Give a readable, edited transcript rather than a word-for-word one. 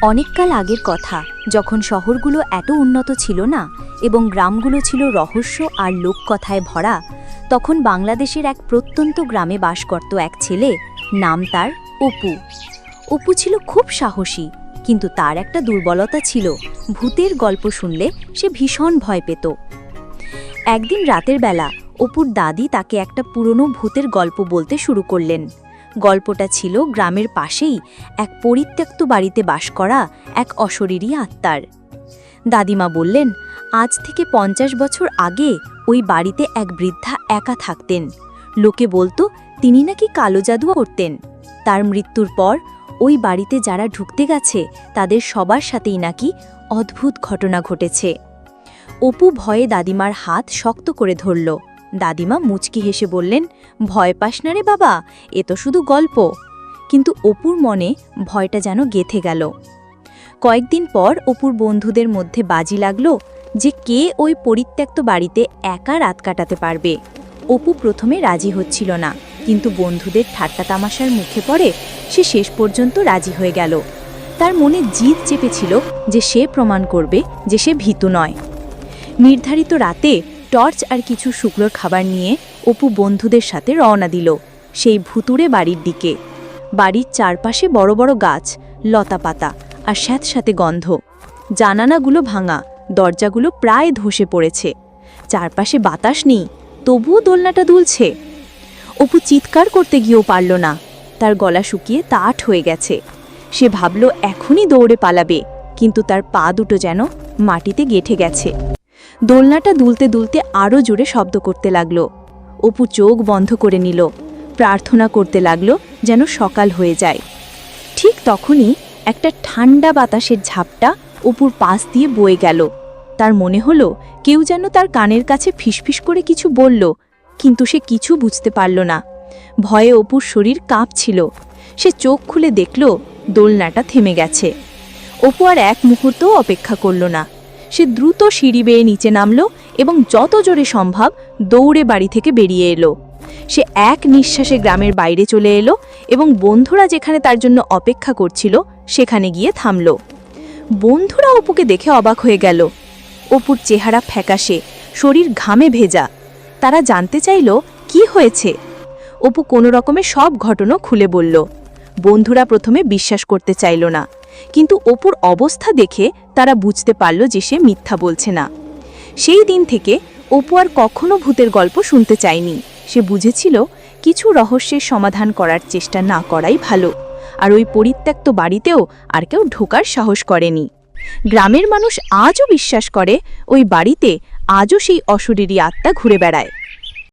অনেককাল আগের কথা, যখন শহরগুলো এত উন্নত ছিল না এবং গ্রামগুলো ছিল রহস্য আর লোককথায় ভরা, তখন বাংলাদেশের এক প্রত্যন্ত গ্রামে বাস করত এক ছেলে। নাম তার অপু। অপু ছিল খুব সাহসী, কিন্তু তার একটা দুর্বলতা ছিল, ভূতের গল্প শুনলে সে ভীষণ ভয় পেত। একদিন রাতের বেলা অপুর দাদি তাকে একটা পুরনো ভূতের গল্প বলতে শুরু করলেন। গল্পটা ছিল গ্রামের পাশেই এক পরিত্যক্ত বাড়িতে বাস করা এক অশরীরী আত্মার। দাদিমা বললেন, আজ থেকে 50 বছর আগে ওই বাড়িতে এক বৃদ্ধা একা থাকতেন। লোকে বলতো তিনি নাকি কালো জাদু করতেন। তার মৃত্যুর পর ওই বাড়িতে যারা ঢুকতে গেছে তাদের সবার সাথেই নাকি অদ্ভুত ঘটনা ঘটেছে। অপু ভয়ে দাদিমার হাত শক্ত করে ধরল। দাদিমা মুচকি হেসে বললেন, ভয় পাস না রে বাবা, এ তো শুধু গল্প। কিন্তু অপুর মনে ভয়টা যেন গেঁথে গেল। কয়েকদিন পর অপুর বন্ধুদের মধ্যে বাজি লাগলো যে কে ওই পরিত্যক্ত বাড়িতে একা রাত কাটাতে পারবে। অপু প্রথমে রাজি হচ্ছিল না, কিন্তু বন্ধুদের ঠাট্টা তামাশার মুখে পড়ে সে শেষ পর্যন্ত রাজি হয়ে গেল। তার মনে জিদ চেপেছিল যে সে প্রমাণ করবে যে সে ভীতু নয়। নির্ধারিত রাতে টর্চ আর কিছু শুকনোর খাবার নিয়ে অপু বন্ধুদের সাথে রওনা দিল সেই ভুতুড়ে বাড়ির দিকে। বাড়ির চারপাশে বড় বড় গাছ, লতাপাতা আর স্যাঁতস্যাঁতে গন্ধ। জানালাগুলো ভাঙা, দরজাগুলো প্রায় ধসে পড়েছে। চারপাশে বাতাস নেই, তবুও দোলনাটা দুলছে। অপু চিৎকার করতে গিয়েও পারল না, তার গলা শুকিয়ে তাঠ হয়ে গেছে। সে ভাবল এখনই দৌড়ে পালাবে, কিন্তু তার পা দুটো যেন মাটিতে গেঁথে গেছে। দোলনাটা দুলতে দুলতে আরও জোরে শব্দ করতে লাগলো। অপু চোখ বন্ধ করে নিল, প্রার্থনা করতে লাগলো যেন সকাল হয়ে যায়। ঠিক তখনই একটা ঠান্ডা বাতাসের ঝাপটা অপুর পাশ দিয়ে বয়ে গেল। তার মনে হলো কেউ যেন তার কানের কাছে ফিসফিস করে কিছু বলল, কিন্তু সে কিছু বুঝতে পারল না। ভয়ে অপুর শরীর কাঁপছিল। সে চোখ খুলে দেখল দোলনাটা থেমে গেছে। অপু আর এক মুহূর্তও অপেক্ষা করল না। সে দ্রুত সিঁড়ি বেয়ে নিচে নামল এবং যত জোরে সম্ভব দৌড়ে বাড়ি থেকে বেরিয়ে এলো। সে এক নিঃশ্বাসে গ্রামের বাইরে চলে এলো এবং বন্ধুরা যেখানে তার জন্য অপেক্ষা করছিল সেখানে গিয়ে থামল। বন্ধুরা অপুকে দেখে অবাক হয়ে গেল। অপুর চেহারা ফ্যাকাশে, শরীর ঘামে ভেজা। তারা জানতে চাইল কি হয়েছে। অপু কোনো রকমে সব ঘটনা খুলে বলল। বন্ধুরা প্রথমে বিশ্বাস করতে চাইল না, কিন্তু অপুর অবস্থা দেখে তারা বুঝতে পারল যে সে মিথ্যা বলছে না। সেই দিন থেকে অপু আর কখনো ভূতের গল্প শুনতে চায়নি। সে বুঝেছিল কিছু রহস্যের সমাধান করার চেষ্টা না করাই ভালো। আর ওই পরিত্যক্ত বাড়িতেও আর কেউ ঢোকার সাহস করেনি। গ্রামের মানুষ আজও বিশ্বাস করে ওই বাড়িতে আজও সেই অশরীরী আত্মা ঘুরে বেড়ায়।